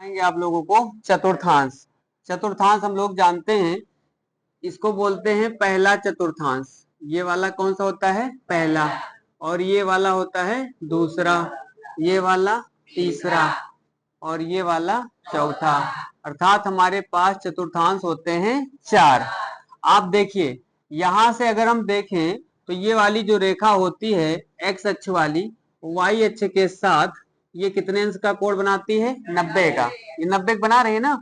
बताएंगे आप लोगों को चतुर्थांश। चतुर्थांश हम लोग जानते हैं, इसको बोलते हैं पहला चतुर्थांश। ये वाला कौन सा होता है? पहला। और ये वाला होता है दूसरा, ये वाला तीसरा और ये वाला चौथा। अर्थात हमारे पास चतुर्थांश होते हैं 4। आप देखिए यहां से अगर हम देखें तो ये वाली जो रेखा होती है एक्स अक्ष वाली, वाई अक्ष के साथ ये कितने अंश का कोण बनाती है? 90 का। ये 90 बना रहे हैं ना,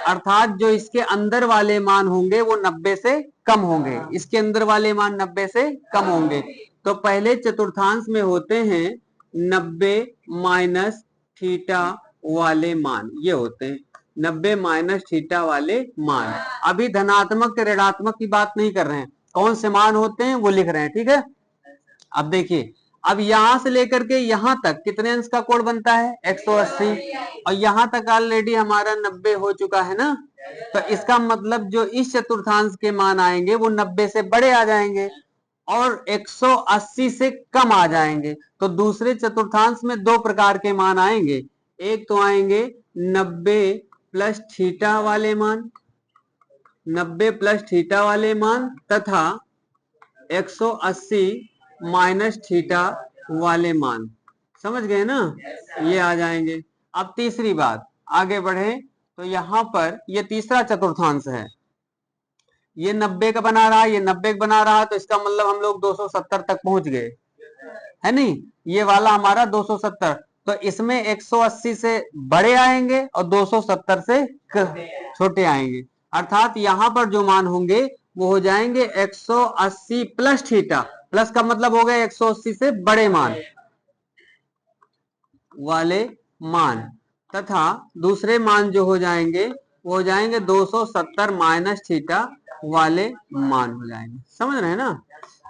अर्थात जो इसके अंदर वाले मान होंगे वो 90 से कम होंगे, इसके अंदर वाले मान 90 से कम होंगे। तो पहले चतुर्थांश में होते हैं 90 माइनस थीटा वाले मान, ये होते हैं 90 माइनस थीटा वाले मान। अभी धनात्मक ऋणात्मक की बात नहीं कर रहे हैं, कौन से मान होते हैं वो लिख रहे हैं, ठीक है। अब देखिए, अब यहां से लेकर के यहां तक कितने अंश का कोण बनता है? 180। और यहां तक ऑलरेडी हमारा 90 हो चुका है ना, तो इसका मतलब जो इस चतुर्थांश के मान आएंगे वो 90 से बड़े आ जाएंगे और 180 से कम आ जाएंगे। तो दूसरे चतुर्थांश में दो प्रकार के मान आएंगे, एक तो आएंगे 90 प्लस थीटा वाले मान, 90 प्लस थीटा वाले मान, तथा 180 माइनस थीटा वाले मान। समझ गए ना? ये आ जाएंगे। अब तीसरी बात, आगे बढ़े तो यहां पर ये तीसरा चतुर्थांश है, ये 90 का बना रहा, ये 90 का बना रहा, तो इसका मतलब हम लोग 270 तक पहुंच गए, है नहीं? ये वाला हमारा 270, तो इसमें 180 से बड़े आएंगे और 270 से छोटे आएंगे। अर्थात यहां पर जो मान होंगे वो हो जाएंगे 180 प्लस थीटा, प्लस का मतलब हो गया 180 से बड़े मान वाले मान, तथा दूसरे मान जो हो जाएंगे वो हो जाएंगे 270 माइनस थीटा वाले मान हो जाएंगे। समझ रहे हैं ना?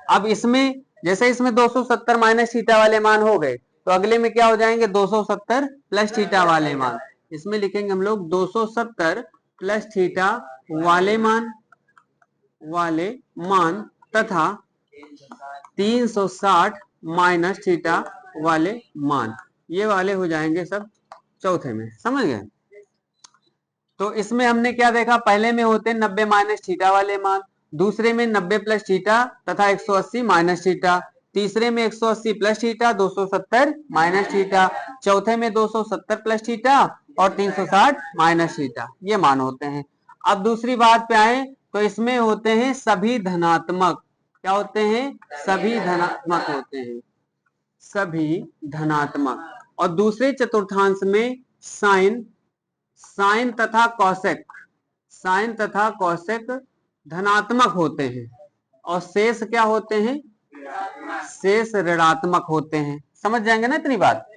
अब इसमें जैसे इसमें 270 माइनस थीटा वाले मान हो गए, तो अगले में क्या हो जाएंगे? 270 प्लस थीटा वाले मान। इसमें लिखेंगे हम लोग 270 प्लस थीटा वाले मान तथा 360 माइनस थीटा वाले मान, ये वाले हो जाएंगे सब चौथे में। समझ गए? तो इसमें हमने क्या देखा, पहले में होते 90 माइनस थीटा वाले मान, दूसरे में 90 प्लस थीटा तथा 180 माइनस थीटा, तीसरे में 180 प्लस थीटा 270 माइनस थीटा, चौथे में 270 प्लस थीटा और 360 माइनस थीटा, ये मान होते हैं। अब दूसरी बात पे आए तो इसमें होते हैं सभी धनात्मक। क्या होते हैं? सभी धनात्मक होते हैं, सभी धनात्मक। और दूसरे चतुर्थांश में साइन तथा कौशिक, साइन तथा कौशिक धनात्मक होते हैं और शेष क्या होते हैं? शेष ऋणात्मक होते हैं। समझ जाएंगे ना इतनी बात?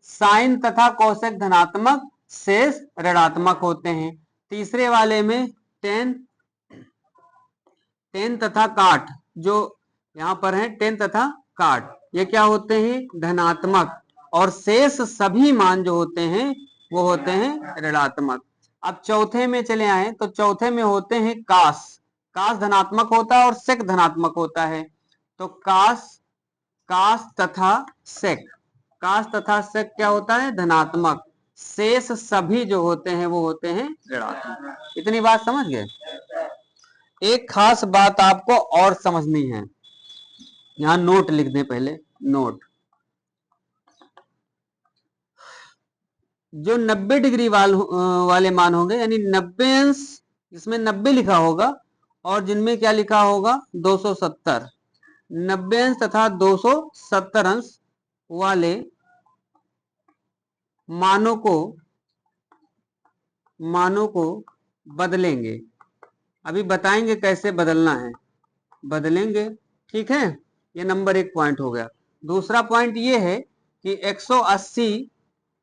साइन तथा कौशिक धनात्मक, शेष ऋणात्मक होते हैं। तीसरे वाले में टेन तथा काट, जो यहां पर है टेन तथा काट, ये क्या होते हैं? धनात्मक। और शेष सभी मान जो होते हैं वो होते हैं ऋणात्मक। अब चौथे में चले आए तो चौथे में होते हैं काश। काश धनात्मक होता है और सेक धनात्मक होता है। तो काश तथा सेक, काश तथा सेक क्या होता है? धनात्मक। शेष सभी जो होते हैं वो होते हैं ऋणात्मक। इतनी बात समझ गए? एक खास बात आपको और समझनी है, यहां नोट लिख दें पहले, नोट। जो 90 डिग्री वाले मान होंगे, यानी 90 अंश, इसमें 90 लिखा होगा और जिनमें क्या लिखा होगा? 270, 90 अंश तथा 270 अंश वाले मानों को बदलेंगे। अभी बताएंगे कैसे बदलना है, बदलेंगे, ठीक है। ये नंबर 1 पॉइंट हो गया। दूसरा पॉइंट ये है कि 180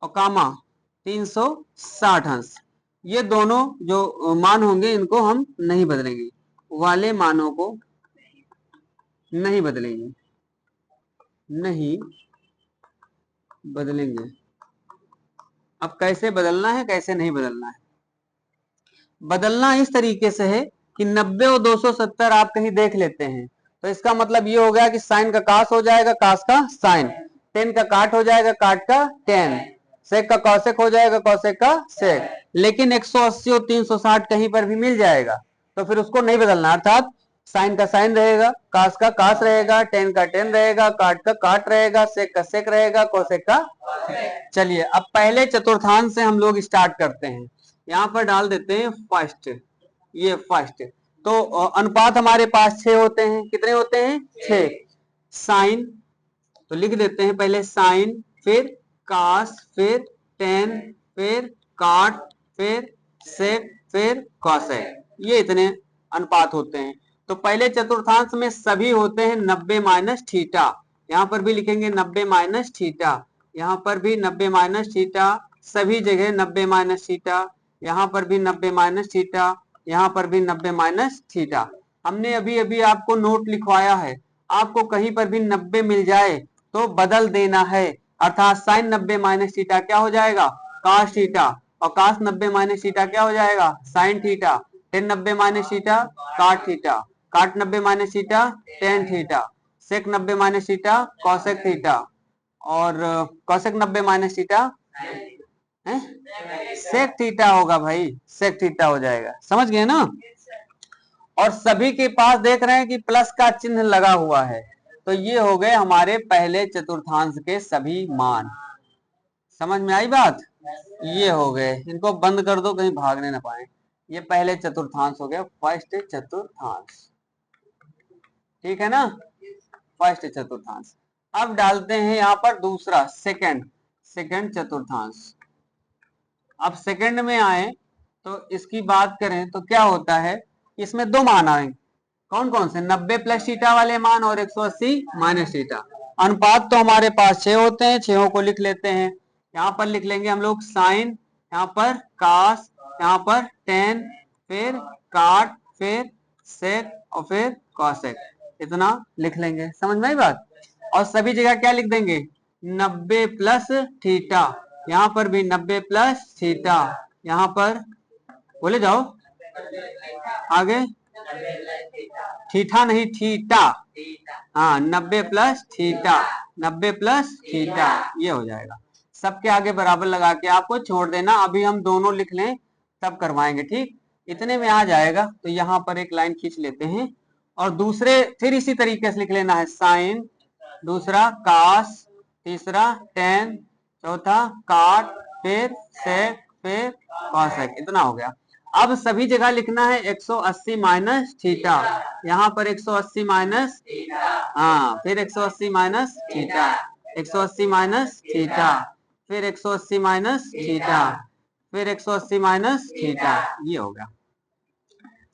और कामा 360 अंश, ये दोनों जो मान होंगे इनको हम नहीं बदलेंगे, वाले मानों को नहीं बदलेंगे, नहीं बदलेंगे। अब कैसे बदलना है, कैसे नहीं बदलना है? बदलना इस तरीके से है कि 90 और 270 आप कहीं देख लेते हैं, तो इसका मतलब ये हो गया कि साइन का काश हो जाएगा, काश का साइन, टेन का काट हो जाएगा, काट का टेन, सेक का कॉसेक हो जाएगा, कॉसेक का सेक। लेकिन 180 और 360 कहीं पर भी मिल जाएगा, तो फिर उसको नहीं बदलना, अर्थात साइन का साइन रहेगा, कास का कास रहेगा, टेन का टेन रहेगा, काट का काट रहेगा, सेक का सेक रहेगा, कोसेक का। चलिए अब पहले चतुर्थांश से हम लोग स्टार्ट करते हैं। यहाँ पर डाल देते हैं फर्स्ट, ये फर्स्ट। तो अनुपात हमारे पास 6 होते हैं, कितने होते हैं? 6। साइन तो लिख देते हैं पहले साइन, फिर कास, फिर टेन, फिर काट, फिर सेक, फिर कॉसेक, ये इतने अनुपात होते हैं। तो पहले चतुर्थांश में सभी होते हैं 90 माइनस थीटा, यहाँ पर भी लिखेंगे 90 माइनस थीटा, यहाँ पर भी 90 माइनस थीटा, सभी जगह 90 माइनस थीटा, यहाँ पर भी 90 माइनस थीटा, यहाँ पर भी 90 माइनस थीटा। हमने अभी अभी आपको नोट लिखवाया है, आपको कहीं पर भी 90 मिल जाए तो बदल देना है, अर्थात साइन 90 माइनस थीटा क्या हो जाएगा? कास थीटा, और कास 90 माइनस थीटा क्या हो जाएगा? Sine theta. Tan 90 minus theta cot theta, cot 90 minus theta tan theta, sec 90 minus theta cosec theta, और cosec 90 minus theta sec theta होगा भाई, सेक थीटा हो जाएगा, समझ गए ना? और सभी के पास देख रहे हैं कि प्लस का चिन्ह लगा हुआ है, तो ये हो गए हमारे पहले चतुर्थांश के सभी मान। समझ में आई बात? ये हो गए, इनको बंद कर दो कहीं भागने ना पाए। ये पहले चतुर्थांश हो गया, फर्स्ट चतुर्थांश, ठीक है ना? फर्स्ट चतुर्थांश। अब डालते हैं यहाँ पर दूसरा, सेकंड चतुर्थांश। अब सेकंड में आए तो इसकी बात करें तो क्या होता है, इसमें दो मान आए, कौन कौन से? 90 प्लस थीटा वाले मान और 180 माइनस थीटा। अनुपात तो हमारे पास 6 होते हैं, 6 को लिख लेते हैं। यहाँ पर लिख लेंगे हम लोग साइन, यहाँ पर कास, यहाँ पर टेन, फिर काट, फिर सेक और फिर कॉसेक, इतना लिख लेंगे। समझ में आई बात? और सभी जगह क्या लिख देंगे? 90 प्लस थीटा, यहाँ पर भी 90 प्लस थीटा, यहाँ पर बोले जाओ आगे, थीटा नहीं थीटा, हाँ 90 प्लस थीटा, 90 प्लस थीटा, ये हो जाएगा। सबके आगे बराबर लगा के आपको छोड़ देना, अभी हम दोनों लिख लें तब करवाएंगे, ठीक? इतने में आ जाएगा। तो यहाँ पर एक लाइन खींच लेते हैं, और दूसरे फिर इसी तरीके से लिख लेना है, साइन, दूसरा कास, तीसरा टेन, चौथा काट, फिर सेक, फिर कॉसेक, इतना हो गया। अब सभी जगह लिखना है 180 माइनस थीटा, यहाँ पर 180 माइनस, हाँ फिर 180 माइनस थीटा, 180 माइनस थीटा, फिर 180 माइनस थीटा, फिर 180 माइनस थीटा, ये होगा।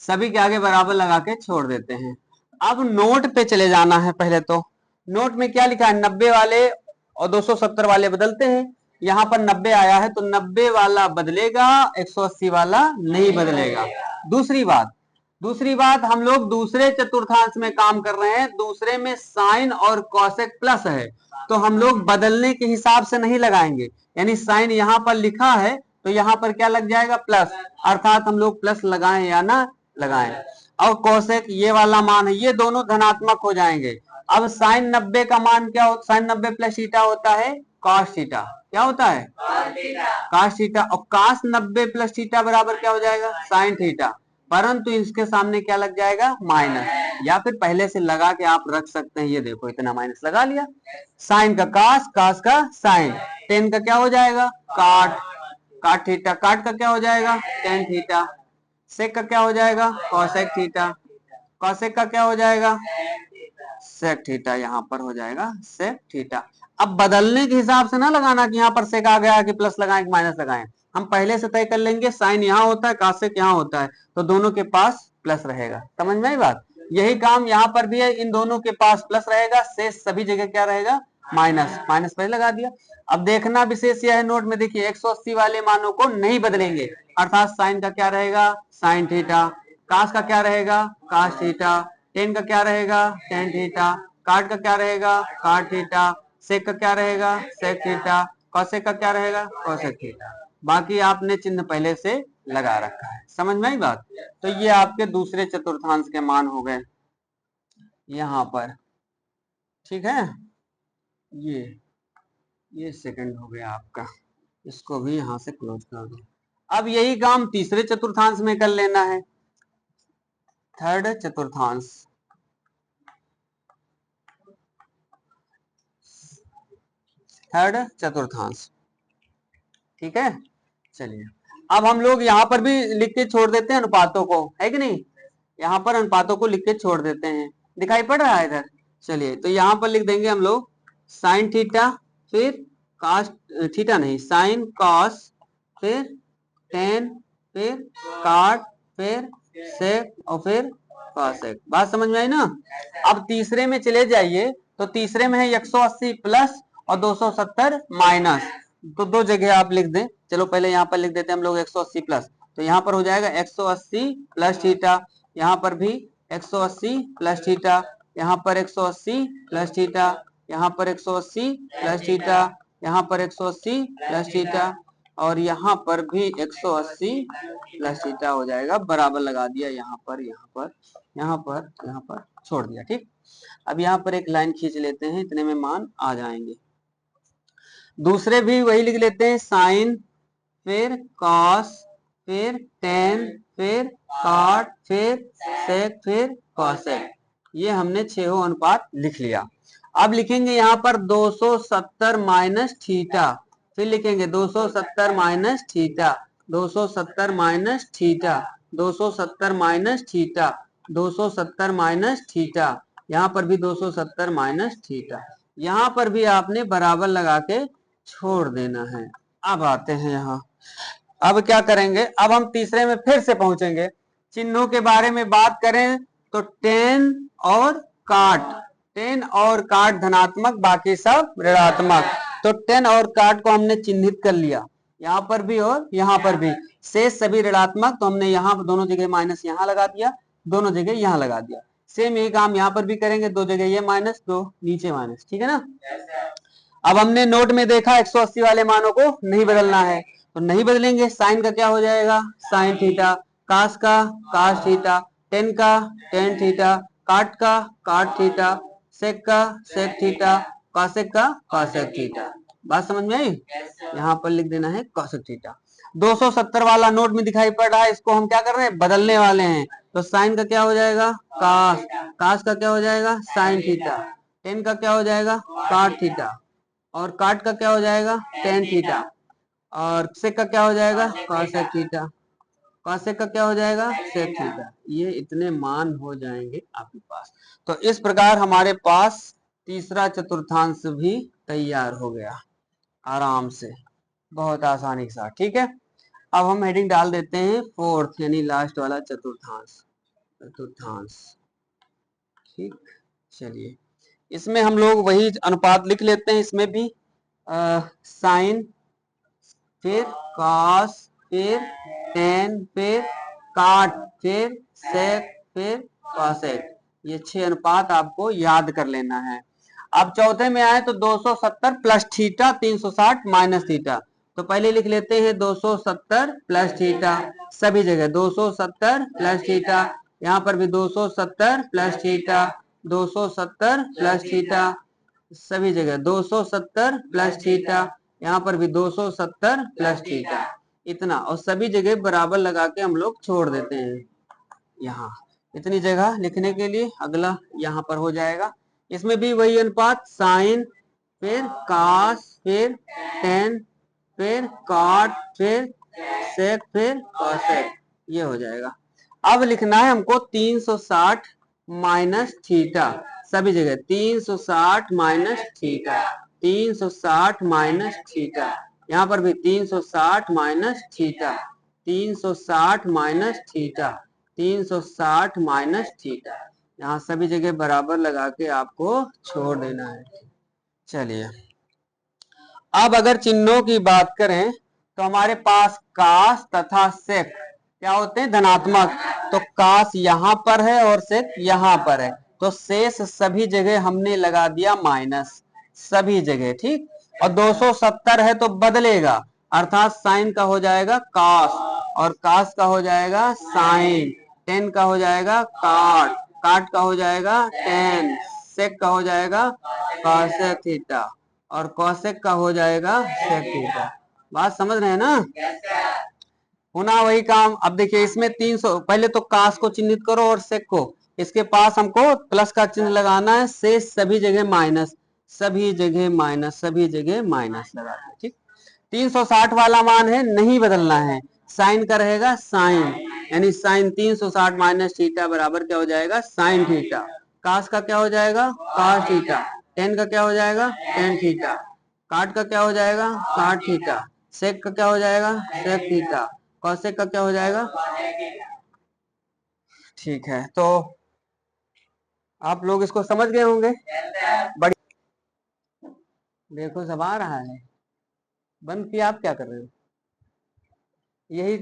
सभी के आगे बराबर लगा के छोड़ देते हैं। अब नोट पे चले जाना है। पहले तो नोट में क्या लिखा है, 90 वाले और 270 वाले बदलते हैं। यहाँ पर 90 आया है तो 90 वाला बदलेगा, 180 वाला नहीं बदलेगा। दूसरी बात हम लोग दूसरे चतुर्थांश में काम कर रहे हैं, दूसरे में साइन और कॉसेक प्लस है, तो हम लोग बदलने के हिसाब से नहीं लगाएंगे, यानी साइन यहाँ पर लिखा है तो यहाँ पर क्या लग जाएगा? प्लस, अर्थात हम लोग प्लस लगाएं या ना लगाएं। और कोसेक ये वाला मान है, ये दोनों धनात्मक हो जाएंगे। अब साइन 90 का मान क्या होता? साइन 90 प्लस थीटा होता है कॉस थीटा, क्या होता है? Cos theta. और कॉस 90 प्लस थीटा बराबर क्या हो जाएगा? Sine theta. परंतु इसके सामने क्या लग जाएगा? माइनस, या फिर पहले से लगा के आप रख सकते हैं। ये देखो इतना माइनस लगा लिया, साइन का कास, कास का साइन, टेन का क्या हो जाएगा? काट, काट थीटा, काट का क्या हो जाएगा? टेन थीटा, सेक का क्या हो जाएगा? कॉसेक थीटा, कॉसेक का क्या हो जाएगा? सेक थीटा, यहाँ पर हो जाएगा सेक थीटा। अब बदलने के हिसाब से ना लगाना कि यहाँ पर सेक आ गया कि प्लस लगाएं कि माइनस लगाएं, हम पहले से तय कर लेंगे साइन यहाँ होता है, कॉसेक यहाँ होता है, तो दोनों के पास प्लस रहेगा। समझ में आई बात? यही काम यहाँ पर भी है, इन दोनों के पास प्लस रहेगा, शेष सभी जगह क्या रहेगा? माइनस, माइनस पहले लगा दिया। अब देखना विशेष यह है, नोट में देखिए 180 वाले मानों को नहीं बदलेंगे, अर्थात साइन का क्या रहेगा? साइन थीटा, कास का क्या रहेगा? कास थीटा, टेन का क्या रहेगा? टेन थीटा, काट का क्या रहेगा? काट थीटा, सेक का क्या रहेगा? सेक थीटा, कॉसेक का क्या रहेगा? Cosec theta. बाकी आपने चिन्ह पहले से लगा रखा है। समझ में आई बात? तो ये आपके दूसरे चतुर्थांश के मान हो गए यहाँ पर, ठीक है? ये सेकंड हो गया आपका, इसको भी यहां से क्लोज कर दो। अब यही काम तीसरे चतुर्थांश में कर लेना है, थर्ड चतुर्थांश। थर्ड चतुर्थांश, ठीक है। चलिए अब हम लोग यहाँ पर भी लिख के छोड़ देते हैं अनुपातों को, है कि नहीं, यहाँ पर अनुपातों को लिख के छोड़ देते हैं, दिखाई पड़ रहा है इधर। चलिए तो यहाँ पर लिख देंगे हम लोग साइन थीटा, फिर कॉस थीटा नहीं, साइन कॉस, फिर टेन, फिर कॉट, फिर सेक और फिर कॉसेक। बात समझ में आई ना। अब तीसरे में चले जाइए, तो तीसरे में है 180 प्लस और 270 माइनस, तो दो जगह आप लिख दें। चलो पहले यहाँ पर लिख देते हैं हम लोग 180 प्लस, तो यहाँ पर हो जाएगा 180 प्लस थीटा, यहाँ पर भी 180 प्लस थीटा, यहाँ पर 180 प्लस थीटा, यहाँ पर 180 प्लस थीटा, यहाँ पर 180 प्लस थीटा, और यहाँ पर भी 180 प्लस थीटा हो जाएगा। बराबर लगा दिया, यहाँ पर यहाँ पर यहाँ पर यहाँ पर छोड़ दिया, ठीक। अब यहाँ पर एक लाइन खींच लेते हैं, इतने में मान आ जाएंगे। दूसरे भी वही लिख लेते हैं, साइन, फिर कॉस, फिर टेन, फिर कॉट, फिर सेक, फिर कॉसेक। ये हमने 6 अनुपात लिख लिया। अब लिखेंगे यहाँ पर 270 माइनस थीटा, फिर लिखेंगे 270 minus theta, 270 minus theta, 270 minus theta, 270 minus theta, यहाँ पर भी 270 माइनस थीटा। यहाँ पर भी आपने बराबर लगा के छोड़ देना है। अब आते हैं यहाँ, अब क्या करेंगे, अब हम तीसरे में फिर से पहुंचेंगे। चिन्हों के बारे में बात करें तो टेन और काट, टेन और काट धनात्मक, बाकी सब ऋणात्मक। तो टेन और काट को हमने चिन्हित कर लिया, यहाँ पर भी और यहाँ पर भी। शेष सभी ऋणात्मक, तो हमने यहाँ दोनों जगह माइनस यहाँ लगा दिया, दोनों जगह यहाँ लगा दिया। सेम यही काम यहाँ पर भी करेंगे, दो जगह ये माइनस, दो नीचे माइनस, ठीक है ना। अब हमने नोट में देखा 180 वाले मानों को नहीं बदलना है, तो नहीं बदलेंगे। साइन का क्या हो जाएगा, साइन थीटा, कास का कास थीटा, टेन का टेन थीटा, काट का काट थीटा, सेक का सेक थीटा, कॉसेक का कॉसेक थीटा। बात समझ में आई। यहाँ पर लिख देना है कॉसेक थीटा। 270 वाला नोट में दिखाई पड़ रहा है, इसको हम क्या कर रहे हैं, बदलने वाले हैं। तो साइन का क्या हो जाएगा, कास, कास का क्या हो जाएगा, साइन थीटा, टेन का क्या हो जाएगा, काट थीटा, और काट का क्या हो जाएगा, टेन थीटा, और सेक का क्या हो जाएगा, कॉसेक थीटा, कॉसेक का क्या हो जाएगा, सेक थीटा। ये इतने मान हो जाएंगे आपके पास। तो इस प्रकार हमारे पास तीसरा चतुर्थांश भी तैयार हो गया आराम से, बहुत आसानी के साथ, ठीक है। अब हम हेडिंग डाल देते हैं फोर्थ, यानी लास्ट वाला चतुर्थांश, चतुर्थांश, ठीक। चलिए इसमें हम लोग वही अनुपात लिख लेते हैं, इसमें भी साइन, फिर कॉस, फिर टेन, फिर काट, फिर सेक, फिर कॉसेक। ये 6 अनुपात आपको याद कर लेना है। अब चौथे में आए तो 270 प्लस थीटा, 360 माइनस थीटा। तो पहले लिख लेते हैं 270 प्लस थीटा, सभी जगह 270 प्लस थीटा, यहाँ पर भी 270 प्लस थीटा, 270 प्लस थीटा, सभी जगह 270 प्लस थीटा, यहाँ पर भी 270 प्लस थीटा, इतना। और सभी जगह बराबर लगा के हम लोग छोड़ देते हैं। यहाँ इतनी जगह लिखने के लिए अगला यहाँ पर हो जाएगा। इसमें भी वही अनुपात, साइन, फिर कास, फिर टेन, फिर कॉट, फिर सेक, फिर कॉसेक, ये हो जाएगा। अब लिखना है हमको 360 माइनस थीटा, सभी जगह 360 माइनस थीटा, 360 माइनस थीटा, यहाँ पर भी 360 minus theta, 360 minus theta, 360 minus theta. यहाँ सभी जगह बराबर लगा के आपको छोड़ देना है। चलिए अब अगर चिन्हों की बात करें तो हमारे पास कास तथा सेक क्या होते हैं, धनात्मक। तो कास यहाँ पर है और सेक यहाँ पर है, तो शेष सभी जगह हमने लगा दिया माइनस, सभी जगह, ठीक। और 270 है तो बदलेगा, अर्थात साइन का हो जाएगा कास, और कास का हो जाएगा साइन, टेन का हो जाएगा काट, काट का हो जाएगा टेन, सेक का हो जाएगा कॉसेक थीटा, और कॉसेक का हो जाएगा सेक थीटा। बात समझ रहे हैं ना? पुनः वही काम। अब देखिए इसमें 300, पहले तो काश को चिन्हित करो और सेक को, इसके पास हमको प्लस का चिन्ह लगाना है, शेष सभी जगह माइनस, सभी जगह माइनस, सभी जगह माइनस लगा दें। ठीक, 360 वाला मान है, नहीं बदलना है, साइन का रहेगा साइन, यानी साइन 360 माइनस थीटा बराबर क्या हो जाएगा, साइन थीटा। काश का क्या हो जाएगा, कॉस थीटा। टेन का क्या हो जाएगा, टेन थीटा। काट का क्या हो जाएगा, काट थीटा। सेक का क्या हो जाएगा, सेक थीटा। कॉसेक का क्या हो जाएगा। ठीक है, तो आप लोग इसको समझ गए होंगे। बड़ी देखो सब आ रहा है, बंद किया, आप क्या कर रहे हो, यही